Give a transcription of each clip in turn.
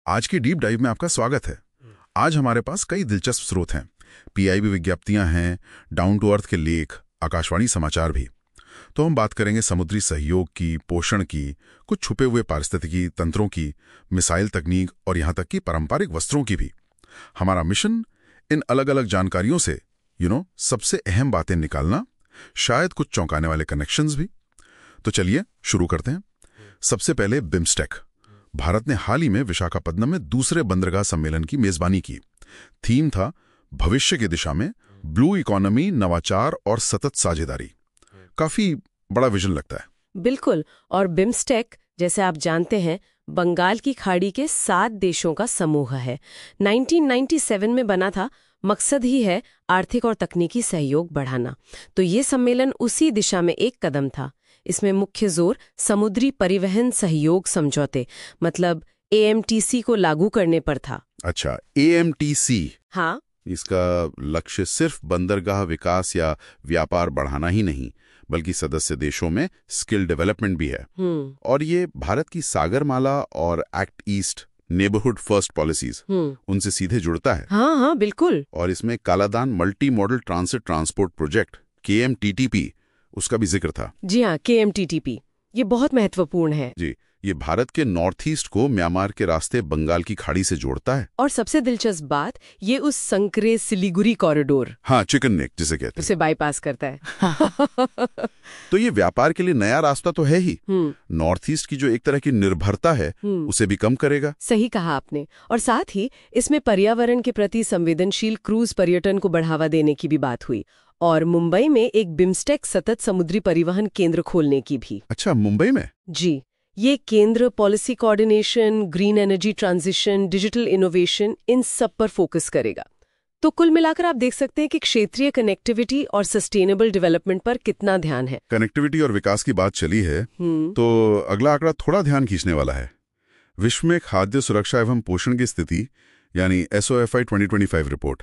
आज की deep dive में आपका स्वागत है। आज हमारे पास कई दिलचस्प स्रोत हैं, पीआईबी विज्ञप्तियां हैं, डाउन टू अर्थ के लेख, आकाशवाणी समाचार भी। तो हम बात करेंगे समुद्री सहयोग की, पोषण की, कुछ छुपे हुए पारिस्थितिकी तंत्रों की, मिसाइल तकनीक और यहाँ तक कि पारंपरिक वस्त्रों की भी। हमारा मिशन इन अलग अलग जानकारियों से सबसे अहम बातें निकालना, शायद कुछ चौंकाने वाले कनेक्शंस भी। तो चलिए शुरू करते हैं। सबसे पहले बिम्स्टेक। भारत ने हाल ही में विशाखापत्तनम में दूसरे बंदरगाह सम्मेलन की मेजबानी की। थीम था भविष्य की दिशा में ब्लू इकोनॉमी, नवाचार और सतत साझेदारी। काफी बड़ा विजन लगता है। बिल्कुल। और बिम्स्टेक, जैसे आप जानते हैं, बंगाल की खाड़ी के 7 देशों का समूह है। 1997 में बना था। मकसद ही है आर्थिक और तकनीकी सहयोग बढ़ाना। तो ये सम्मेलन उसी दिशा में एक कदम था। इसमें मुख्य जोर समुद्री परिवहन सहयोग समझौते मतलब AMTC को लागू करने पर था। अच्छा, AMTC। हाँ, इसका लक्ष्य सिर्फ बंदरगाह विकास या व्यापार बढ़ाना ही नहीं, बल्कि सदस्य देशों में स्किल डेवलपमेंट भी है। और ये भारत की सागरमाला और act east, neighbourhood first policies, उनसे सीधे जुड़ता है। हाँ, बिल्कुल। और इसमें Kaladan multi modal transit transport project KMTTP, उसका भी जिक्र था। जी हाँ, KMTTP ये बहुत महत्वपूर्ण है। जी, ये भारत के नॉर्थ ईस्ट को म्यांमार के रास्ते बंगाल की खाड़ी से जोड़ता है। और सबसे दिलचस्प बात, ये उस संकरे सिलीगुड़ी कॉरिडोर, हाँ, चिकन नेक जिसे कहते हैं, उसे बाईपास करता है। तो ये व्यापार के लिए नया रास्ता तो है ही, नॉर्थ ईस्ट की जो एक तरह की निर्भरता है उसे भी कम करेगा। सही कहा आपने। और साथ ही इसमें पर्यावरण के प्रति संवेदनशील क्रूज पर्यटन को बढ़ावा देने की भी बात हुई। और मुंबई में एक बिम्स्टेक सतत समुद्री परिवहन केंद्र खोलने की भी। अच्छा, मुंबई में? जी, ये केंद्र policy coordination, green energy transition, digital innovation, इन सब पर फोकस करेगा। तो कुल मिलाकर आप देख सकते हैं कि क्षेत्रीय कनेक्टिविटी और सस्टेनेबल डेवलपमेंट पर कितना ध्यान है। कनेक्टिविटी और विकास की बात चली है तो अगला आंकड़ा थोड़ा ध्यान खींचने वाला है। विश्व में खाद्य सुरक्षा एवं पोषण की स्थिति यानी SOFI 2025 रिपोर्ट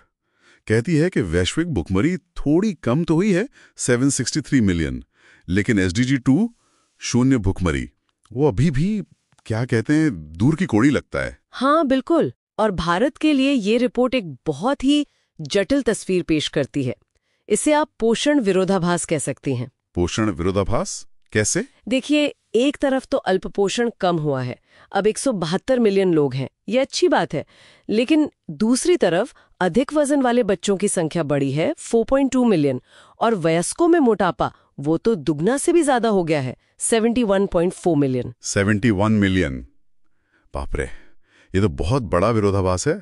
कहती है कि वैश्विक भुखमरी थोड़ी कम तो हुई है, 763 मिलियन, लेकिन SDG 2 शून्य भुखमरी वो अभी भी क्या कहते हैं दूर की कोड़ी लगता है। हाँ, बिल्कुल। और भारत के लिए ये रिपोर्ट एक बहुत ही जटिल तस्वीर पेश करती है। इसे आप पोषण विरोधाभास कह सकती हैं। पोषण विरोधाभास कैसे? देखिए, एक तरफ तो अल्पपोषण कम हुआ है, अब 172 मिलियन लोग हैं, ये अच्छी बात है। लेकिन दूसरी तरफ अधिक वजन वाले बच्चों की संख्या बढ़ी है, 4.2 मिलियन, और वयस्कों में मोटापा वो तो दुगना से भी ज्यादा हो गया है, 71.4 मिलियन। 71 मिलियन, बाप रे, ये तो बहुत बड़ा विरोधाभास है।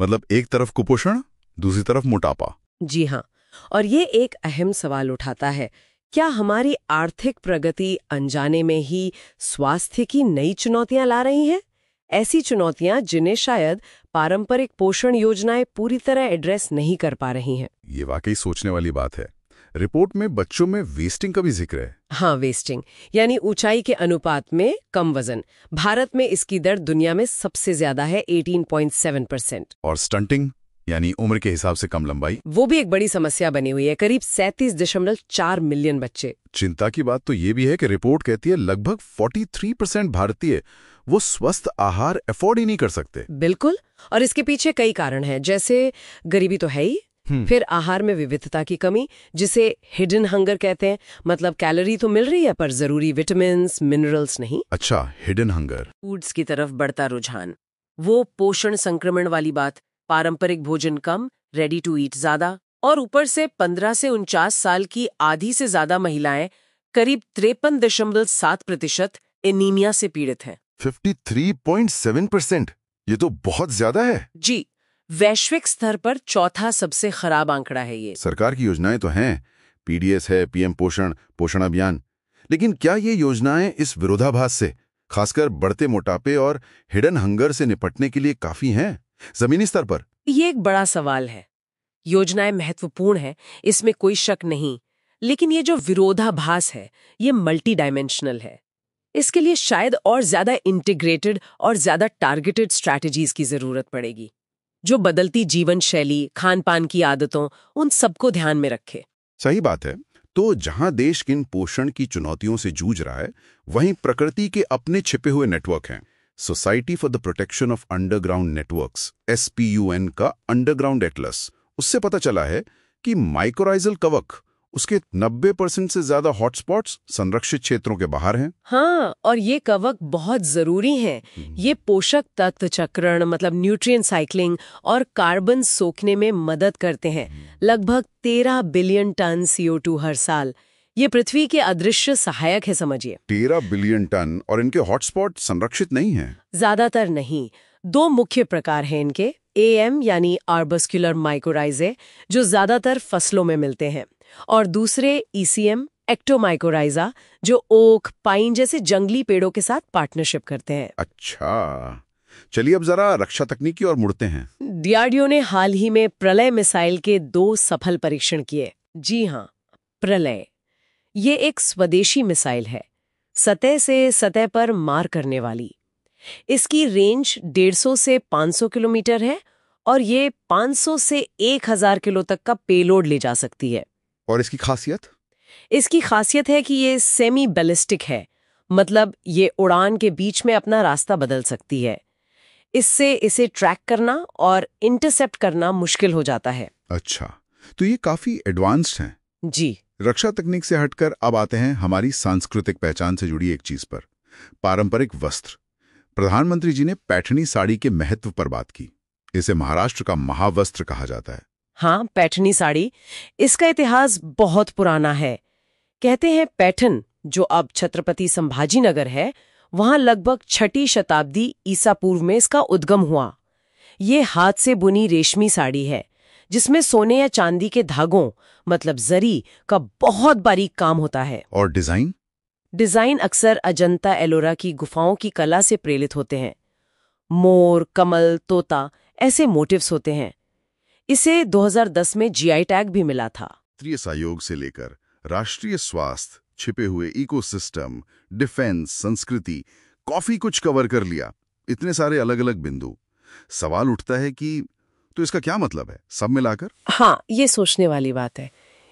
मतलब एक तरफ कुपोषण, दूसरी तरफ मोटापा। जी हाँ, और ये एक अहम सवाल उठाता है, क्या हमारी आर्थिक प्रगति अनजाने में ही स्वास्थ्य की नई चुनौतियां ला रही हैं? ऐसी चुनौतियां जिन्हें शायद पारंपरिक पोषण योजनाएं पूरी तरह एड्रेस नहीं कर पा रही हैं। ये वाकई सोचने वाली बात है। रिपोर्ट में बच्चों में वेस्टिंग का भी जिक्र है। हाँ, वेस्टिंग यानी ऊंचाई के अनुपात में कम वजन। भारत में इसकी दर दुनिया में सबसे ज्यादा है, 18.7%। और स्टंटिंग यानी उम्र के हिसाब से कम लंबाई, वो भी एक बड़ी समस्या बनी हुई है, करीब 37.4 मिलियन बच्चे। चिंता की बात तो ये भी है कि रिपोर्ट कहती है लगभग 43% भारतीय वो स्वस्थ आहार अफोर्ड ही नहीं कर सकते। बिल्कुल। और इसके पीछे कई कारण हैं, जैसे गरीबी तो है ही, फिर आहार में विविधता की कमी, जिसे हिडन हंगर कहते हैं, मतलब कैलोरी तो मिल रही है पर जरूरी विटामिन्स, मिनरल्स नहीं। अच्छा, हिडन हंगर। फूड्स की तरफ बढ़ता रुझान, वो पोषण संक्रमण वाली बात, पारंपरिक भोजन कम, रेडी टू ईट ज्यादा, और ऊपर से 15 से 49 साल की आधी से ज्यादा महिलाएं, करीब 53.7% एनीमिया से पीड़ित हैं। 53.7%, ये तो बहुत ज्यादा है। जी, वैश्विक स्तर पर चौथा सबसे खराब आंकड़ा है ये। सरकार की योजनाएं तो हैं, PDS है, PM पोषण, पोषण अभियान, लेकिन क्या ये योजनाएं इस विरोधाभास से, खासकर बढ़ते मोटापे और हिडन हंगर से निपटने के लिए काफी हैं जमीनी स्तर पर? ये एक बड़ा सवाल है। योजनाएं महत्वपूर्ण है, इसमें कोई शक नहीं, लेकिन ये जो विरोधाभास है ये मल्टी डायमेंशनल है। इसके लिए शायद और ज्यादा इंटीग्रेटेड और ज्यादा टारगेटेड स्ट्रैटेजीज की जरूरत पड़ेगी, जो बदलती जीवन शैली, खान पान की आदतों, उन सबको ध्यान में रखे। सही बात है। तो जहां देश किन पोषण की चुनौतियों से जूझ रहा है, वहीं प्रकृति के अपने छिपे हुए नेटवर्क हैं। Society for the protection of underground networks SPUN का अंडरग्राउंड एटलस, उससे पता चला है कि माइकोराइजल कवक उसके 90% से ज्यादा हॉटस्पॉट्स संरक्षित क्षेत्रों के बाहर हैं। हाँ, और ये कवक बहुत जरूरी हैं। ये पोषक तत्व चक्रण मतलब न्यूट्रिएंट साइक्लिंग और कार्बन सोखने में मदद करते हैं। लगभग 13 बिलियन टन CO2 हर साल। ये पृथ्वी के अदृश्य सहायक है, समझिए। 13 बिलियन टन, और इनके हॉटस्पॉट संरक्षित नहीं हैं। ज्यादातर नहीं। 2 मुख्य प्रकार हैं इनके। AM यानी आर्बस्क्युलर माइकोराइजे, जो ज्यादातर फसलों में मिलते हैं, और दूसरे ECM एक्टोमाइकोराइजा, जो ओक, पाइन जैसे जंगली पेड़ों के साथ पार्टनरशिप करते हैं। अच्छा, चलिए अब जरा रक्षा तकनीकी और मुड़ते हैं। DRDO ने हाल ही में प्रलय मिसाइल के 2 सफल परीक्षण किए। जी हाँ, प्रलय। ये एक स्वदेशी मिसाइल है, सतह से सतह पर मार करने वाली। इसकी रेंज 150 से 500 किलोमीटर है और ये 500 से 1000 किलो तक का पेलोड ले जा सकती है। और इसकी खासियत? इसकी खासियत है कि ये सेमी बैलिस्टिक है, मतलब ये उड़ान के बीच में अपना रास्ता बदल सकती है। इससे इसे ट्रैक करना और इंटरसेप्ट करना मुश्किल हो जाता है। अच्छा, तो ये काफी एडवांस्ड है। जी। रक्षा तकनीक से हटकर अब आते हैं हमारी सांस्कृतिक पहचान से जुड़ी एक चीज पर, पारंपरिक वस्त्र। प्रधानमंत्री जी ने पैठणी साड़ी के महत्व पर बात की। इसे महाराष्ट्र का महावस्त्र कहा जाता है। हाँ, पैठणी साड़ी। इसका इतिहास बहुत पुराना है। कहते हैं पैठन, जो अब छत्रपति संभाजीनगर है, वहां लगभग 6ठी शताब्दी ईसा पूर्व में इसका उद्गम हुआ। ये हाथ से बुनी रेशमी साड़ी है, जिसमें सोने या चांदी के धागों मतलब जरी का बहुत बारीक काम होता है। और डिजाइन अक्सर अजंता एलोरा की गुफाओं की कला से प्रेरित होते हैं। मोर, कमल, तोता ऐसे मोटिव्स होते हैं। इसे 2010 में GI टैग भी मिला था। राष्ट्रीय सहयोग से लेकर राष्ट्रीय स्वास्थ्य, छिपे हुए इकोसिस्टम, डिफेंस, संस्कृति, काफी कुछ कवर कर लिया। इतने सारे अलग अलग बिंदु। सवाल उठता है कि तो इसका क्या मतलब है सब मिलाकर? हाँ, ये सोचने वाली बात है।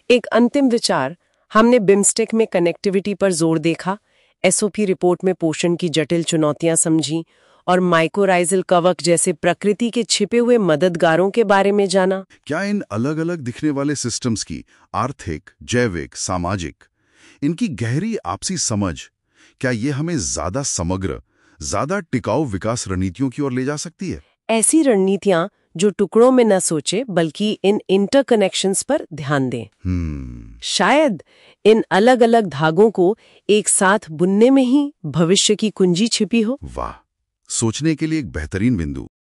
एक अंतिम विचार, हमने बिम्स्टेक में कनेक्टिविटी पर जोर देखा, SOP रिपोर्ट में पोषण की जटिल चुनौतियां समझी, और माइकोराइजल कवक जैसे प्रकृति के छिपे हुए मददगारों के बारे में जाना। क्या इन अलग अलग दिखने वाले सिस्टम्स की आर्थिक, जैविक, सामाजिक, इनकी गहरी आपसी समझ, क्या ये हमें ज्यादा समग्र, ज्यादा टिकाऊ विकास रणनीतियों की ओर ले जा सकती है? ऐसी रणनीतियां जो टुकड़ों में न सोचे बल्कि इन इंटरकनेक्शंस पर ध्यान दें। शायद इन अलग अलग धागों को एक साथ बुनने में ही भविष्य की कुंजी छिपी हो। वाह, सोचने के लिए एक बेहतरीन बिंदु।